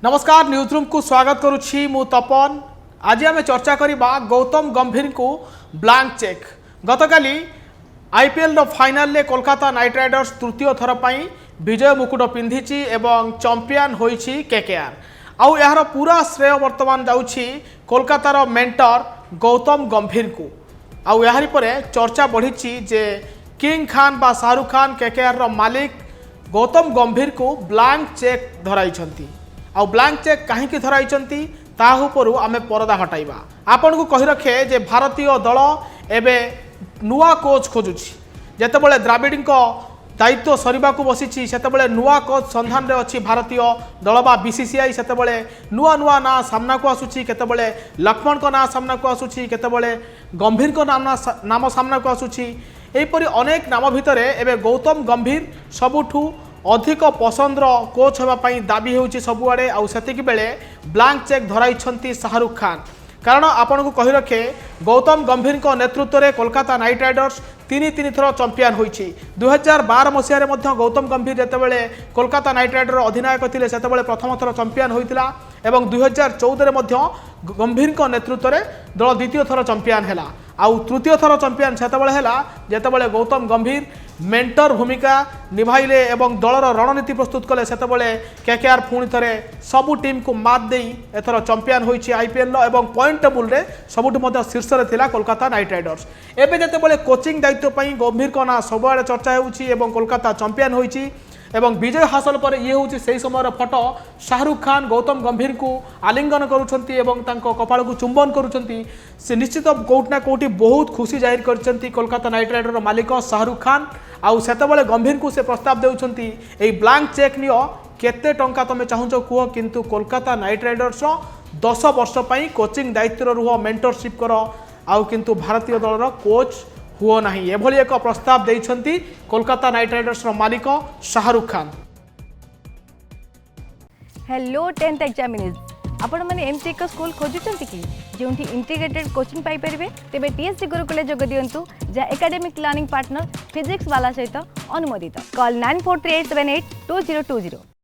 नमस्कार news room को स्वागत करुछि मु तपन। आज आम चर्चा करबा गौतम गंभीर को ब्लैंक चेक। गतकाली आईपीएल फाइनल ले कोलकाता नाइट राइडर्स तृतीय थर पर विजय मुकुट पिंधिछि एवं चैंपियन होइछि केकेआर। आउ यार पूरा श्रेय वर्तमान जाउछि कोलकातार मेंटर गौतम गंभीर को। आउ यारी परे चर्चा बढ़ी जे किंग खान बा शाहरुख खान केकेआर रो मालिक गौतम गंभीर को ब्लैंक चेक धराइछंती। आ ब्लैंक चेक कहीं धराइछंती ताहुपरु आमे परदा हटाइबा। आपण को कहि रखे जे भारतीय दल एबे नुआ कोच खोजुछि। जेतेबेले द्राविड को दायित्व सरीबा को बसीछि सेतेबेले नुआ कोच संधान रे अछि भारतीय दल बा बीसीसीआई। सेतेबेले नुआ नुआ ना सामना को आसुछि, केतेबेले लक्ष्मण को ना सामना को आसुछि, केतेबेले गंभीर को नाम सामना को आसुछि। एहिपरि अनेक नाम भितर एबे गौतम गंभीर सबुठू अधिक पसंदर कोच होगापी दाबी होउछि सबुआड़े। आउ सेतिक बेले ब्लैंक चेक धराइछंती शाहरुख खान। कारण आपण को कहि रखे गौतम गंभीर को नेतृत्व में कोलकाता नाइट राइडर्स तीन थर चैंपियन होइछि। 2012 मसीह में गौतम गंभीर जेतेबेले कोलकाता नाइट राइडर अधिनायक थिले सेतेबेले प्रथम थर चैंपियन होइतिला एवं 2014 में गंभीर को नेतृत्व में दल द्वितीय थर चैंपियन हैला। आउ तृतीय थर चैंपियन सेतेबेले हैला जेतेबेले गौतम गंभीर मेंटर भूमिका निभाइले एवं दलर रणनीति प्रस्तुत कले। सेतेबेले केकेआर पुणी थरे सबु टीम को मात देई एथर चैंपियन होइछि आईपीएल एवं पॉइंट टेबुल रे सबुठ मध्य शीर्ष रे थिला कोलकाता नाइट राइडर्स। एबे जेतेबेले कोचिंग दायित्व पई गंभीर को ना सबुआड़े चर्चा होउछि एवं कोलकाता चैंपियन होइछि एवं विजय हासिल पर ये हूँ से समय फोटो शाहरुख खान गौतम गंभीर को आलिंगन करुँच एवं कपाल को चुंबन करुँच। से निश्चित कौट ना कौटी बहुत खुशी जाहिर कर कोलकाता नाइट राइडर मालिक शाहरुख खान। आउ सेतबेले गंभीर को से प्रस्ताव देउछंती एई ब्लैंक चेक नियो केते टंका तमे चाहुछ कुह, किंतु कोलकाता नाइट राइडर्स 10 वर्ष पई कोचिंग दायित्व रुह मेंटरशिप कर आउ किंतु भारतीय दलर कोच हुओ नहीं। एभली एक प्रस्ताव देइछंती कोलकाता नाइट राइडर्स मालिक Shahrukh Khan. Hello 10th examinees आपण माने एमती एक स्कूल खोजुचंती कि जोंठी इंटीग्रेटेड कोचिंग पाई परिबे तेबे टीएससी गुरुकुले जोग दियंतु जा एकेडमिक लर्निंग पार्टनर फिजिक्स वाला सहित अनुमोदित। कॉल 9438782020।